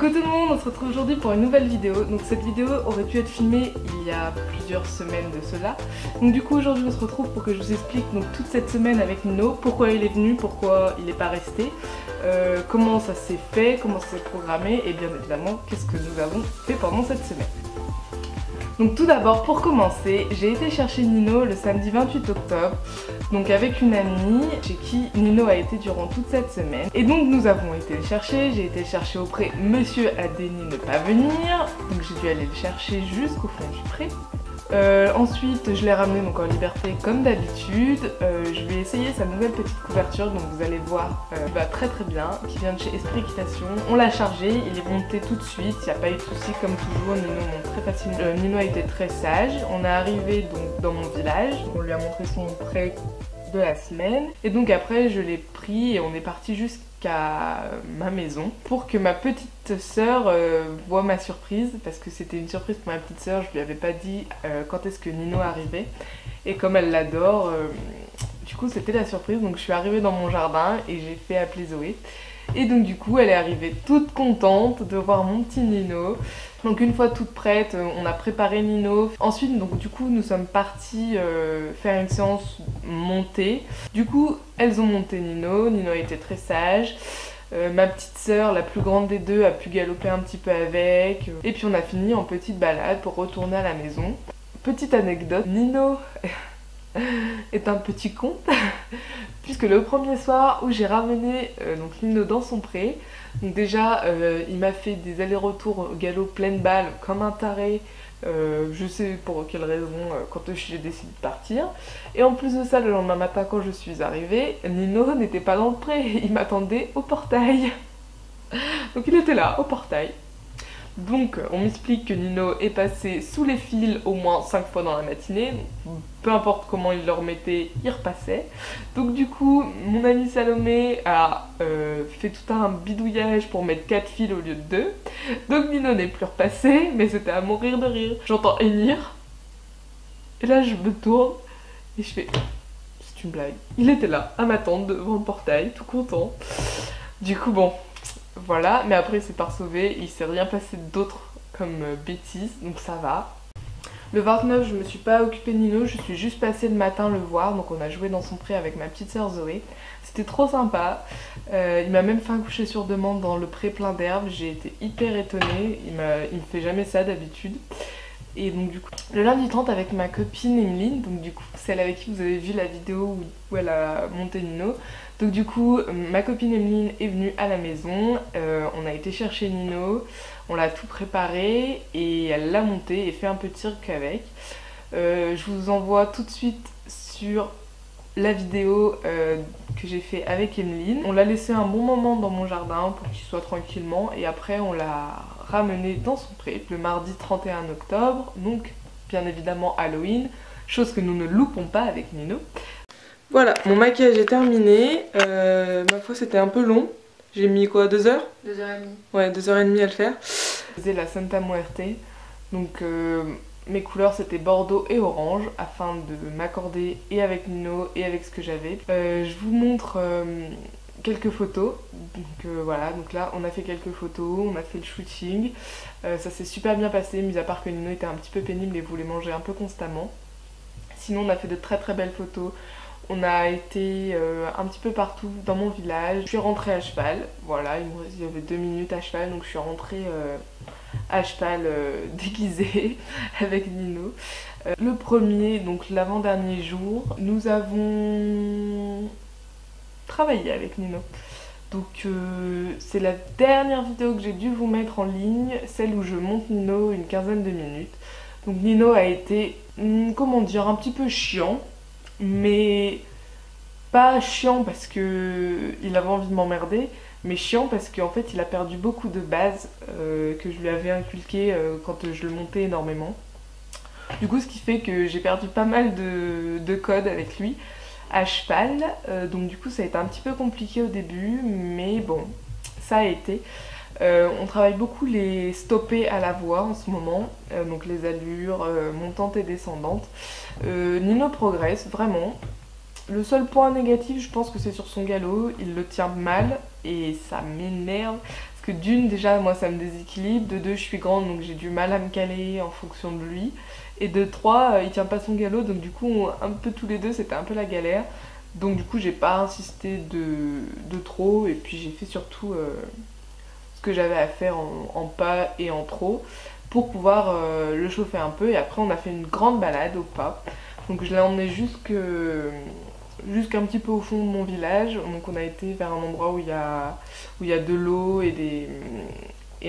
Coucou tout le monde, on se retrouve aujourd'hui pour une nouvelle vidéo. Donc cette vidéo aurait pu être filmée il y a plusieurs semaines de cela. Donc du coup aujourd'hui on se retrouve pour que je vous explique donc toute cette semaine avec Nino, pourquoi il est venu, pourquoi il n'est pas resté, comment ça s'est fait, comment ça s'est programmé et bien évidemment qu'est-ce que nous avons fait pendant cette semaine. Donc tout d'abord, pour commencer, j'ai été chercher Nino le samedi 28 octobre, donc avec une amie chez qui Nino a été durant toute cette semaine. Et donc nous avons été le chercher, j'ai été le chercher au pré, monsieur a daigné ne pas venir, donc j'ai dû aller le chercher jusqu'au fond du pré. Ensuite je l'ai ramené donc en liberté comme d'habitude. Je vais essayer sa nouvelle petite couverture, donc vous allez voir, qui va très bien, qui vient de chez Esprit Équitation. On l'a chargé, il est monté tout de suite, il n'y a pas eu de soucis comme toujours. Nino monte très facilement. Nino a été très sage. On est arrivé donc dans mon village, on lui a montré son pré de la semaine et donc après je l'ai pris et on est parti jusqu'à ma maison pour que ma petite sœur voit ma surprise, parce que c'était une surprise pour ma petite sœur. Je lui avais pas dit quand est-ce que Nino arrivait et comme elle l'adore, du coup c'était la surprise. Donc je suis arrivée dans mon jardin et j'ai fait appeler Zoé. Et donc du coup elle est arrivée toute contente de voir mon petit Nino. Donc une fois toute prête, on a préparé Nino. Ensuite donc du coup nous sommes partis faire une séance montée. Du coup elles ont monté Nino, Nino a été très sage. Ma petite sœur, la plus grande des deux, a pu galoper un petit peu avec. Et puis on a fini en petite balade pour retourner à la maison. Petite anecdote, Nino est un petit con puisque le premier soir où j'ai ramené donc Nino dans son pré, donc déjà il m'a fait des allers-retours au galop pleine balle comme un taré, je sais pour quelle raison, quand j'ai décidé de partir. Et en plus de ça, le lendemain matin quand je suis arrivée, Nino n'était pas dans le pré, il m'attendait au portail. Donc il était là au portail. Donc on m'explique que Nino est passé sous les fils au moins 5 fois dans la matinée, donc, peu importe comment il le remettait, il repassait. Donc du coup mon amie Salomé a fait tout un bidouillage pour mettre 4 fils au lieu de 2. Donc Nino n'est plus repassé, mais c'était à mourir de rire. J'entends hennir, et là je me tourne et je fais c'est une blague. Il était là à m'attendre devant le portail, tout content. Du coup bon, voilà, mais après il s'est pas sauvé, il s'est rien passé d'autre comme bêtise, donc ça va. Le 29, je me suis pas occupée de Nino, je suis juste passée le matin le voir, donc on a joué dans son pré avec ma petite sœur Zoé. C'était trop sympa, il m'a même fait un coucher sur demande dans le pré plein d'herbes, j'ai été hyper étonnée, il me fait jamais ça d'habitude. Et donc du coup, le lundi 30 avec ma copine Emeline, donc du coup celle avec qui vous avez vu la vidéo où elle a monté Nino. Donc du coup ma copine Emeline est venue à la maison, on a été chercher Nino, on l'a tout préparé et elle l'a monté et fait un peu de cirque avec. Je vous envoie tout de suite sur la vidéo que j'ai fait avec Emeline. On l'a laissé un bon moment dans mon jardin pour qu'il soit tranquillement et après on l'a ramené dans son pré le mardi 31 octobre, donc bien évidemment Halloween, chose que nous ne loupons pas avec Nino. Voilà, mon maquillage est terminé, ma foi c'était un peu long, j'ai mis quoi, 2 heures? 2h30. Ouais, 2h30 à le faire. Je faisais la Santa Muerte, donc mes couleurs c'était bordeaux et orange afin de m'accorder et avec Nino et avec ce que j'avais. Je vous montre quelques photos, donc voilà, donc là on a fait quelques photos, on a fait le shooting, ça s'est super bien passé, mis à part que Nino était un petit peu pénible et voulait manger un peu constamment. Sinon on a fait de très belles photos. On a été un petit peu partout dans mon village. Je suis rentrée à cheval, voilà, il y avait 2 minutes à cheval, donc je suis rentrée à cheval déguisée avec Nino. Le premier, donc l'avant-dernier jour, nous avons travaillé avec Nino. Donc c'est la dernière vidéo que j'ai dû vous mettre en ligne, celle où je monte Nino une quinzaine de minutes. Donc Nino a été, comment dire, un petit peu chiant. Mais pas chiant parce que il avait envie de m'emmerder, mais chiant parce qu'en fait il a perdu beaucoup de bases que je lui avais inculquées quand je le montais énormément. Du coup ce qui fait que j'ai perdu pas mal de codes avec lui à cheval, donc du coup ça a été un petit peu compliqué au début, mais bon, ça a été. On travaille beaucoup les stoppés à la voix en ce moment, donc les allures montantes et descendantes. Nino progresse vraiment. Le seul point négatif, je pense que c'est sur son galop, il le tient mal et ça m'énerve. Parce que d'une, déjà moi ça me déséquilibre, de deux je suis grande donc j'ai du mal à me caler en fonction de lui, et de trois il tient pas son galop, donc du coup un peu tous les deux c'était un peu la galère. Donc du coup j'ai pas insisté de trop, et puis j'ai fait surtout ce que j'avais à faire en pas et en trop pour pouvoir le chauffer un peu. Et après on a fait une grande balade au pas, donc je l'ai emmené jusqu'un petit peu au fond de mon village. Donc on a été vers un endroit où il y a de l'eau et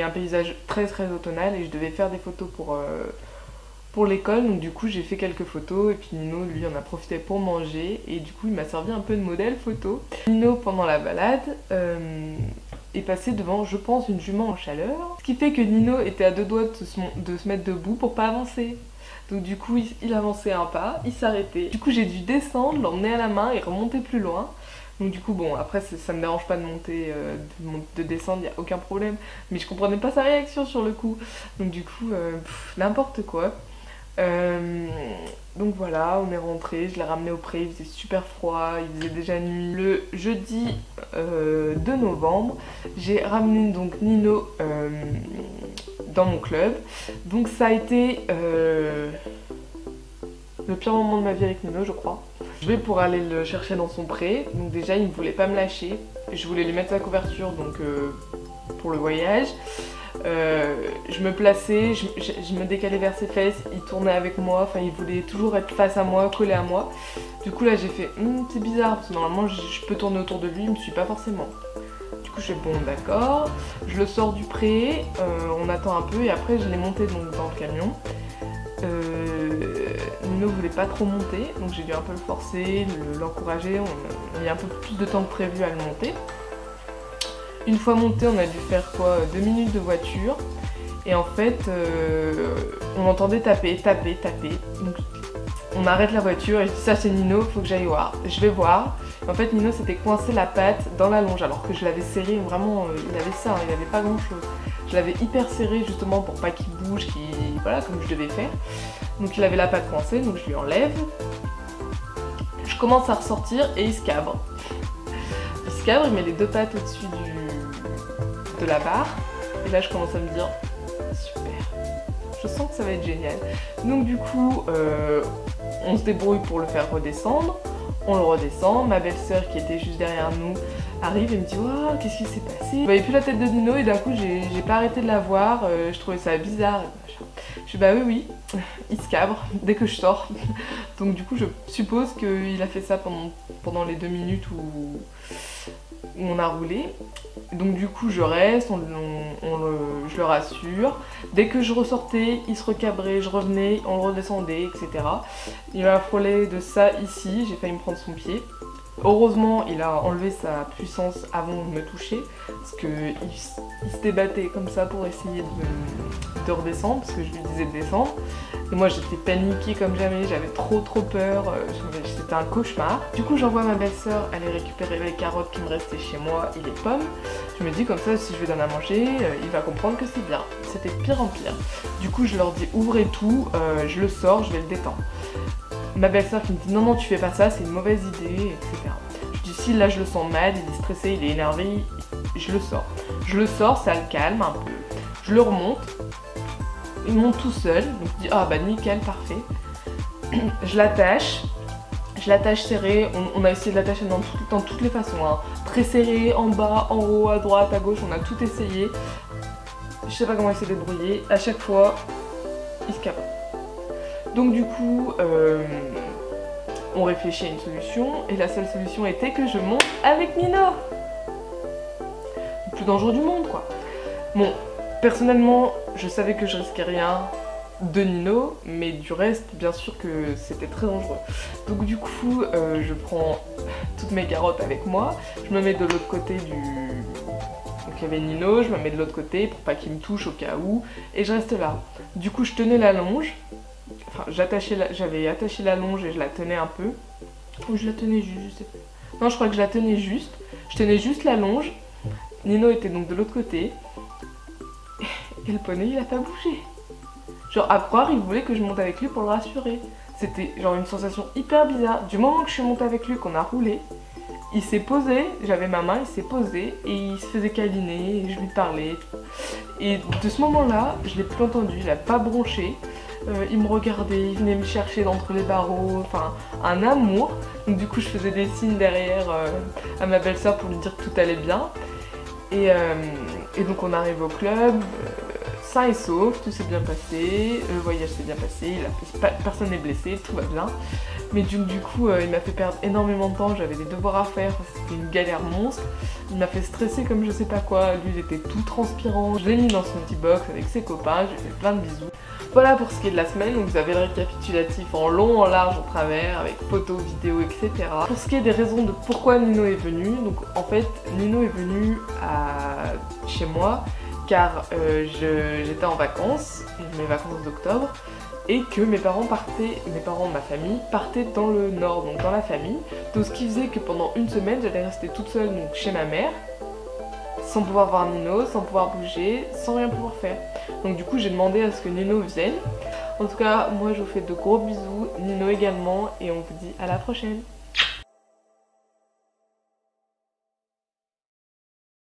un paysage très très automnal, et je devais faire des photos pour l'école. Donc du coup j'ai fait quelques photos, et puis Nino lui en a profité pour manger, et du coup il m'a servi un peu de modèle photo. Nino pendant la balade est passé devant, je pense, une jument en chaleur, ce qui fait que Nino était à deux doigts de se mettre debout pour pas avancer. Donc du coup il avançait un pas, il s'arrêtait. Du coup j'ai dû descendre, l'emmener à la main et remonter plus loin. Donc du coup bon, après ça me dérange pas de monter, de descendre, y a aucun problème. Mais je comprenais pas sa réaction sur le coup. Donc du coup, n'importe quoi. Donc voilà, on est rentré, je l'ai ramené au pré, il faisait super froid, il faisait déjà nuit. Le jeudi 2 novembre, j'ai ramené donc Nino dans mon club. Donc ça a été le pire moment de ma vie avec Nino, je crois. Je vais pour aller le chercher dans son pré, donc déjà il ne voulait pas me lâcher. Je voulais lui mettre sa couverture donc pour le voyage. Je me plaçais, je me décalais vers ses fesses, il tournait avec moi, enfin il voulait toujours être face à moi, collé à moi. Du coup là j'ai fait c'est bizarre, parce que normalement je peux tourner autour de lui, il me suit pas forcément. Du coup je fais bon d'accord, je le sors du pré, on attend un peu, et après je l'ai monté donc dans le camion. Nino voulait pas trop monter, donc j'ai dû un peu le forcer, l'encourager, on a mis un peu plus de temps que prévu à le monter. Une fois monté, on a dû faire quoi, 2 minutes de voiture, et en fait on entendait taper. Donc on arrête la voiture et je dis ça c'est Nino, faut que j'aille voir. Je vais voir. En fait Nino s'était coincé la patte dans la longe, alors que je l'avais serré vraiment, il avait ça, il avait pas grand chose. Je l'avais hyper serré justement pour pas qu'il bouge, voilà, comme je devais faire. Donc il avait la patte coincée, donc je lui enlève. Je commence à ressortir et il se cabre. Il se cabre, il met les deux pattes au-dessus de la barre. Et là je commence à me dire, super, je sens que ça va être génial. Donc du coup, on se débrouille pour le faire redescendre. On le redescend, ma belle-sœur qui était juste derrière nous arrive et me dit waouh, qu'est-ce qui s'est passé? Je voyais plus la tête de Nino, et d'un coup j'ai pas arrêté de la voir, je trouvais ça bizarre. Je dis bah oui, il se cabre dès que je sors. Donc du coup je suppose qu'il a fait ça pendant les 2 minutes où on a roulé. Donc du coup je reste, je le rassure. Dès que je ressortais, il se recabrait, je revenais, on le redescendait, etc. Il m'a frôlé de ça ici, j'ai failli me prendre son pied. Heureusement, il a enlevé sa puissance avant de me toucher, parce qu'il se débattait comme ça pour essayer de redescendre, parce que je lui disais de descendre. Et moi j'étais paniquée comme jamais, j'avais trop peur, c'était un cauchemar. Du coup j'envoie ma belle-sœur aller récupérer les carottes qui me restaient chez moi et les pommes. Je me dis comme ça, si je lui donne à manger, il va comprendre que c'est bien. C'était de pire en pire. Du coup je leur dis ouvrez tout, je le sors, je vais le détendre. Ma belle-sœur qui me dit non tu fais pas ça, c'est une mauvaise idée, etc. Je dis si là je le sens mal, il est stressé, il est énervé, je le sors. Je le sors, ça le calme un peu. Je le remonte, il monte tout seul, donc je dis ah bah nickel, parfait. Je l'attache serré, on a essayé de l'attacher dans toutes les façons, hein. Très serré, en bas, en haut, à droite, à gauche, on a tout essayé. Je sais pas comment il s'est débrouillé, à chaque fois, il se cabre. Donc du coup, on réfléchit à une solution, et la seule solution était que je monte avec Nino. Le plus dangereux du monde, quoi. Bon, personnellement, je savais que je risquais rien de Nino, mais du reste, bien sûr que c'était très dangereux. Donc du coup, je prends toutes mes carottes avec moi, je me mets de l'autre côté Donc il y avait Nino, je me mets de l'autre côté pour pas qu'il me touche au cas où, et je reste là. Du coup, je tenais la longe. Enfin, j'avais attaché la longe et je la tenais un peu. Ou je la tenais juste, je sais plus. Non, je crois que je la tenais juste. Je tenais juste la longe. Nino était donc de l'autre côté. Et le poney, il a pas bougé. Genre, à croire, il voulait que je monte avec lui pour le rassurer. C'était genre une sensation hyper bizarre. Du moment que je suis montée avec lui, qu'on a roulé, il s'est posé, j'avais ma main, il s'est posé et il se faisait câliner et je lui parlais. Et de ce moment-là, je l'ai plus entendu, il a pas bronché. Il me regardait, il venait me chercher d'entre les barreaux, enfin un amour. Donc du coup je faisais des signes derrière à ma belle-sœur pour lui dire que tout allait bien. Et donc on arrive au club, sain et sauf, tout s'est bien passé, le voyage s'est bien passé, personne n'est blessé, tout va bien. Mais du coup il m'a fait perdre énormément de temps, j'avais des devoirs à faire, c'était une galère monstre. Il m'a fait stresser comme je sais pas quoi, lui il était tout transpirant. Je l'ai mis dans son petit box avec ses copains, je lui ai fait plein de bisous. Voilà pour ce qui est de la semaine, donc vous avez le récapitulatif en long, en large, en travers, avec photos, vidéos, etc. Pour ce qui est des raisons de pourquoi Nino est venu, donc en fait Nino est venu chez moi car j'étais en vacances, mes vacances d'octobre, et que mes parents, ma famille, partaient dans le nord, donc dans la famille. Donc ce qui faisait que pendant une semaine, j'allais rester toute seule donc, chez ma mère, sans pouvoir voir Nino, sans pouvoir bouger, sans rien pouvoir faire. Donc du coup j'ai demandé à ce que Nino vienne. En tout cas, moi je vous fais de gros bisous, Nino également, et on vous dit à la prochaine.